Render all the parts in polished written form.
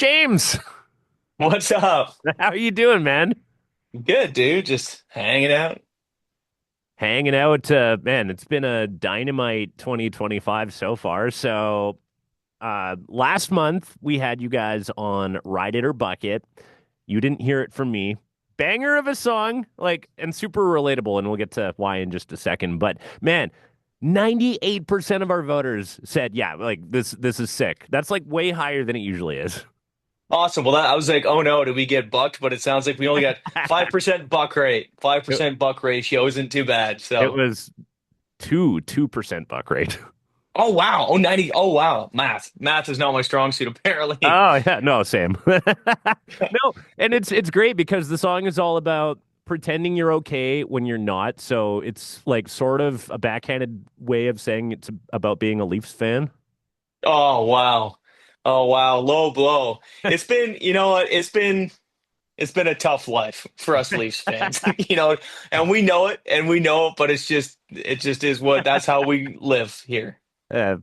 James. What's up? How are you doing, man? Good, dude. Just hanging out. Hanging out, man. It's been a dynamite 2025 so far. Last month we had you guys on Ride It or Bucket. You didn't hear it from me. Banger of a song, and super relatable, and we'll get to why in just a second. But man, 98% of our voters said, yeah, this is sick. That's like way higher than it usually is. Awesome. Well, I was like, oh no, did we get bucked? But it sounds like we only got 5% buck rate. It, 5% buck ratio isn't too bad. it So, was 2% buck rate. oh wow. Oh, 90. Oh wow. Math is not my strong suit, apparently. Oh yeah, no, same. No, and it's great because the song is all about pretending you're okay when you're not. So it's like sort of a backhanded way of saying it's about being a Leafs fan. Oh wow. Oh wow. Low blow. It's been, you know what? It's been a tough life for us Leafs fans, and we know it, but it just is that's how we live here. Yeah,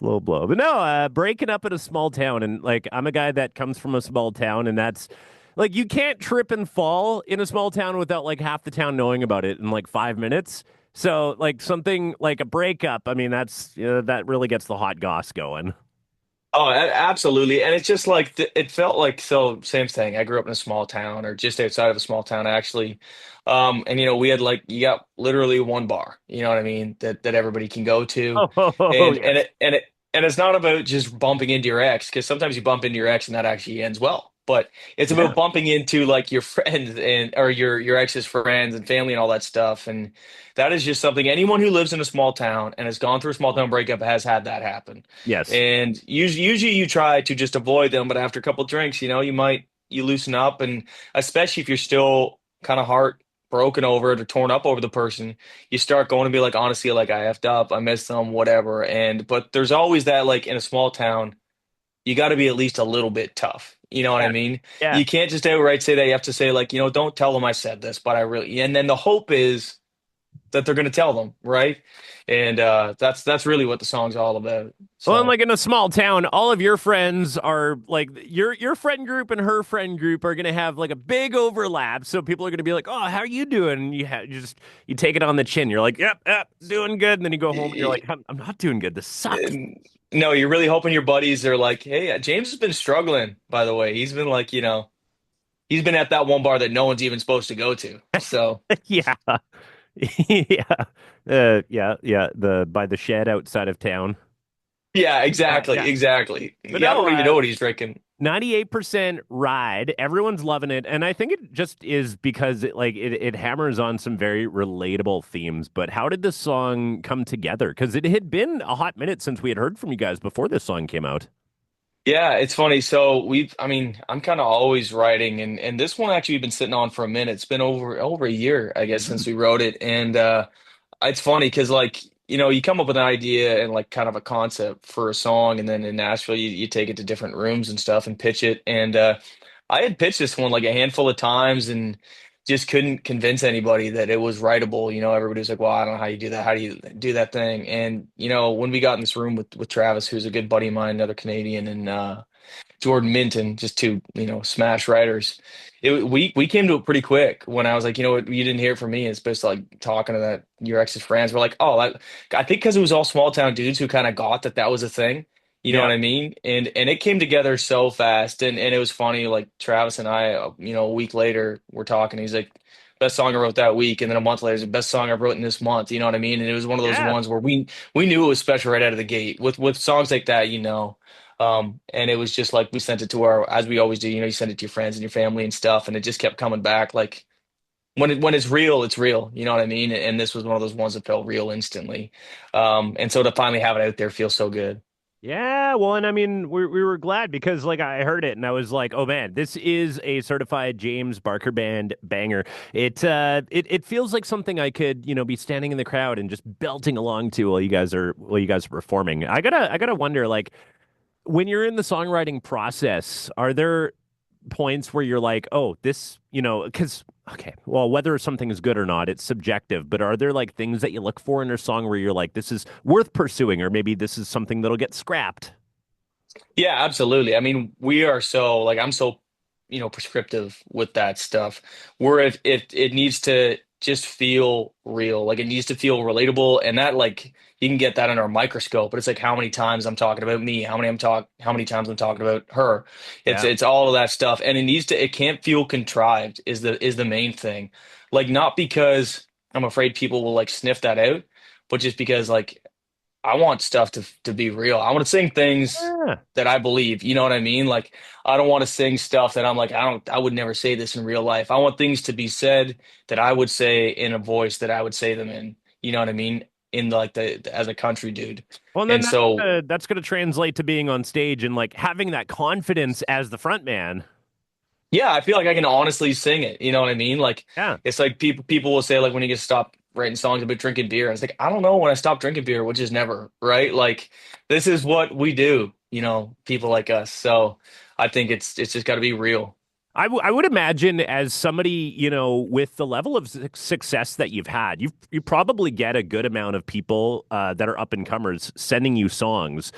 low blow. But no, breaking up in a small town, and like I'm a guy that comes from a small town, and that's like you can't trip and fall in a small town without like half the town knowing about it in like 5 minutes. So like something like a breakup, I mean, that really gets the hot goss going. Oh, absolutely. And it's just like it felt like so same thing. I grew up in a small town or just outside of a small town actually. And we had like you got literally one bar, you know what I mean, that everybody can go to. Oh, And yes. it's not about just bumping into your ex, because sometimes you bump into your ex and that actually ends well. But it's about Yeah. bumping into like your friends and or your ex's friends and family and all that stuff. And that is just something anyone who lives in a small town and has gone through a small town breakup has had that happen. Yes. And usually you try to just avoid them, but after a couple drinks, you loosen up, and especially if you're still kind of heartbroken over it or torn up over the person, you start going to be like, honestly, like I effed up, I missed them, whatever. And but there's always that like in a small town, you got to be at least a little bit tough. You know what I Yeah. mean? Yeah. You can't just outright say that. You have to say like, don't tell them I said this, but I really. And then the hope is that they're going to tell them, right? And that's really what the song's all about. Well, and So. like in a small town, all of your friends are like your friend group and her friend group are gonna have like a big overlap. So people are gonna be like, "Oh, how are you doing?" And you take it on the chin. You're like, "Yep, yep, doing good." And then you go home and you're like, "I'm not doing good. This sucks." No, you're really hoping your buddies are like, hey, James has been struggling, by the way. He's been like, he's been at that one bar that no one's even supposed to go to. So, Yeah, yeah, yeah. The by the shed outside of town. yeah, Yeah, exactly, exactly. but Yeah, I no, don't even know what he's drinking. 98% ride. Everyone's loving it. And I think it just is because it hammers on some very relatable themes. But how did this song come together? Because it had been a hot minute since we had heard from you guys before this song came out. Yeah, it's funny. So I mean, I'm kind of always writing, and this one actually been sitting on for a minute. It's been over a year, I guess, since we wrote it. And it's funny because like, you come up with an idea and like kind of a concept for a song, and then in Nashville you take it to different rooms and stuff and pitch it. And I had pitched this one like a handful of times and just couldn't convince anybody that it was writable. Everybody was like, well, I don't know how you do that. How do you do that thing? And when we got in this room with Travis, who's a good buddy of mine, another Canadian, and Jordan Minton, just two, smash writers. We came to it pretty quick when I was like, you know what, you didn't hear it from me. It's supposed to like talking to that your ex's friends. We're like, oh, I think because it was all small town dudes who kind of got that was a thing. You know Yeah. what I mean? And it came together so fast, and it was funny. Like Travis and I, a week later, we're talking. He's like, best song I wrote that week, and then a month later, it's the best song I wrote in this month. You know what I mean? And it was one of those Yeah. ones where we knew it was special right out of the gate with songs like that. And it was just like we sent it to as we always do, you send it to your friends and your family and stuff, and it just kept coming back. Like when it's real, it's real. You know what I mean? And this was one of those ones that felt real instantly. And so to finally have it out there feels so good. Yeah, well, and I mean, we were glad because like I heard it and I was like, oh man, this is a certified James Barker Band banger. It feels like something I could, be standing in the crowd and just belting along to while you guys are performing. I gotta wonder, like, when you're in the songwriting process, are there points where you're like, oh, this, because, okay, well, whether something is good or not, it's subjective, but are there like things that you look for in a song where you're like, this is worth pursuing, or maybe this is something that'll get scrapped? Yeah, absolutely. I mean, we are so like I'm so, prescriptive with that stuff. Where if it needs to just feel real, like it needs to feel relatable, and that like you can get that under a microscope, but it's like how many times I'm talking about me, how many times I'm talking about her. It's Yeah. it's all of that stuff, and it can't feel contrived is the main thing. Like not because I'm afraid people will like sniff that out, but just because like I want stuff to be real. I want to sing things Yeah. that I believe. You know what I mean? Like I don't want to sing stuff that I'm like I would never say this in real life. I want things to be said that I would say in a voice that I would say them in. You know what I mean? In like as a country dude. Well, and then And so that's gonna translate to being on stage and like having that confidence as the front man. yeah, I feel like I can honestly sing it. You know what I mean? Like Yeah. it's like people will say like when you get stopped writing songs about drinking beer. And it's like I don't know when I stopped drinking beer, which is never, right? Like this is what we do, people like us. So I think it's just got to be real. I would imagine as somebody, with the level of success that you've had, you probably get a good amount of people that are up and comers sending you songs.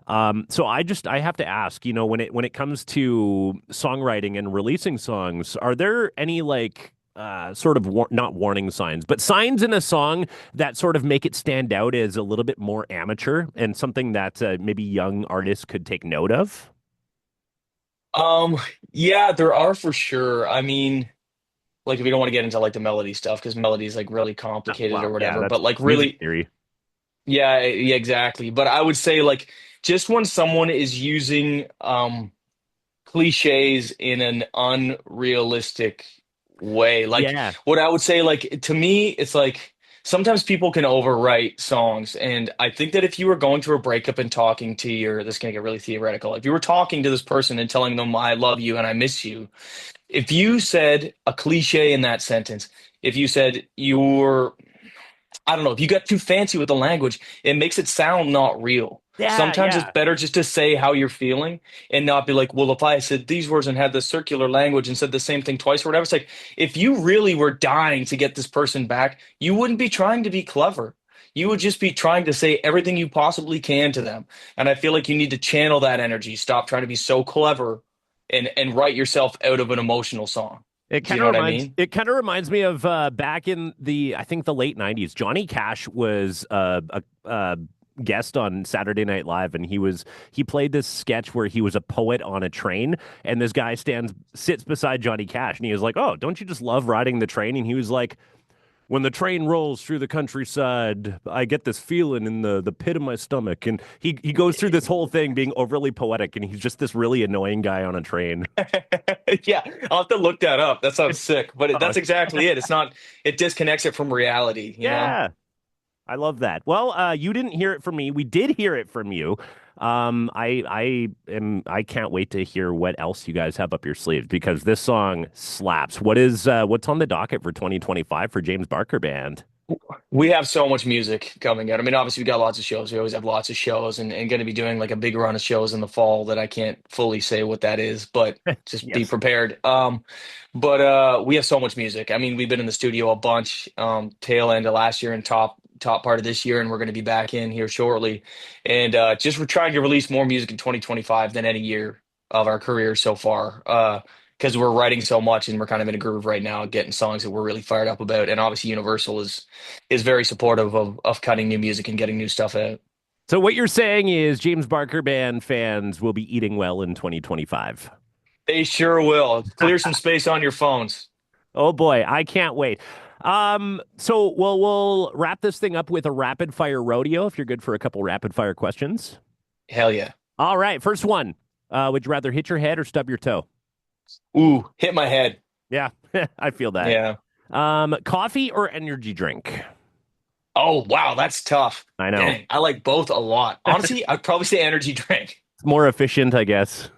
So I have to ask, when it comes to songwriting and releasing songs, are there any like sort of not warning signs, but signs in a song that sort of make it stand out as a little bit more amateur and something that maybe young artists could take note of? Um, yeah, there are for sure. I mean, like if we don't want to get into like the melody stuff because melody is like really complicated or Well, yeah, whatever, that's but like music really, theory. yeah, yeah, exactly. But I would say like just when someone is using cliches in an unrealistic way. Like Yeah. what I would say, like to me, it's like sometimes people can overwrite songs. And I think that if you were going through a breakup and talking to this is gonna get really theoretical. If you were talking to this person and telling them I love you and I miss you, if you said a cliche in that sentence, if you said you're I don't know, if you got too fancy with the language, it makes it sound not real. Yeah, Sometimes it's yeah. better just to say how you're feeling and not be like, well, if I said these words and had the circular language and said the same thing twice or whatever, it's like if you really were dying to get this person back, you wouldn't be trying to be clever. You would just be trying to say everything you possibly can to them. And I feel like you need to channel that energy. Stop trying to be so clever and write yourself out of an emotional song. Do you know what I mean? It kind of reminds me of back in the I think the late '90s. Johnny Cash was a guest on Saturday Night Live, and he played this sketch where he was a poet on a train, and this guy sits beside Johnny Cash, and he was like, "Oh, don't you just love riding the train?" And he was like, when the train rolls through the countryside, I get this feeling in the pit of my stomach. And he goes through this whole thing being overly poetic, and he's just this really annoying guy on a train. Yeah, I'll have to look that up. That sounds sick, but Oh, that's exactly it. It's not, it disconnects it from reality, you know? yeah, I love that. Well, you didn't hear it from me. We did hear it from you. I can't wait to hear what else you guys have up your sleeves because this song slaps. What's on the docket for 2025 for James Barker Band? We have so much music coming out. I mean, obviously, we got lots of shows. We always have lots of shows and going to be doing like a big run of shows in the fall that I can't fully say what that is, but just be Yes. prepared. But we have so much music. I mean, we've been in the studio a bunch, tail end of last year and top part of this year, and we're going to be back in here shortly. And just we're trying to release more music in 2025 than any year of our career so far. Because we're writing so much and we're kind of in a groove right now, getting songs that we're really fired up about. And obviously, Universal is very supportive of cutting new music and getting new stuff out. So what you're saying is James Barker Band fans will be eating well in 2025. They sure will. Clear some space on your phones. Oh boy, I can't wait. So we'll wrap this thing up with a rapid fire rodeo if you're good for a couple rapid fire questions. Hell yeah. All right, first one. Would you rather hit your head or stub your toe? Ooh, hit my head. Yeah, I feel that. Yeah. Coffee or energy drink? Oh, wow, that's tough. I know. Dang, I like both a lot. Honestly, I'd probably say energy drink. It's more efficient, I guess.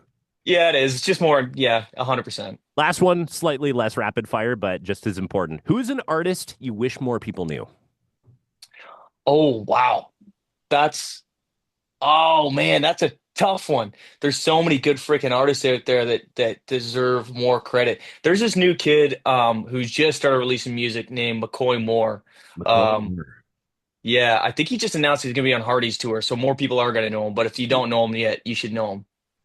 Yeah, it is. It's just more, yeah, 100%. Last one, slightly less rapid fire, but just as important. Who's an artist you wish more people knew? Oh, wow. That's Oh man, that's a tough one. There's so many good freaking artists out there that deserve more credit. There's this new kid who's just started releasing music named McCoy Moore. Um McCoy. yeah, I think he just announced he's gonna be on Hardy's tour, so more people are gonna know him. But if you don't know him yet, you should know him.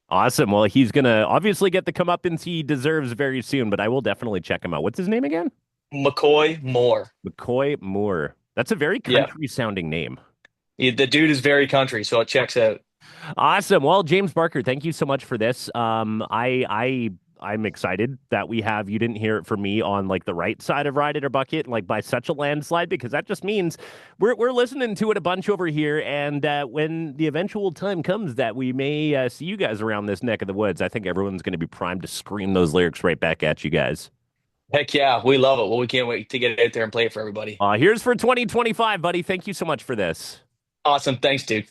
Awesome. Well, he's gonna obviously get the comeuppance he deserves very soon, but I will definitely check him out. What's his name again? McCoy Moore. McCoy Moore. That's a very Yeah. country sounding name. The dude is very country, so it checks out. Awesome. Well, James Barker, thank you so much for this. I'm excited that we have you didn't hear it from me on like the right side of Ride It or Bucket, like by such a landslide, because that just means we're listening to it a bunch over here. And when the eventual time comes that we may see you guys around this neck of the woods, I think everyone's going to be primed to scream those lyrics right back at you guys. Heck yeah, we love it. Well, we can't wait to get out there and play it for everybody. Here's for 2025, buddy. Thank you so much for this. Awesome. Thanks, dude.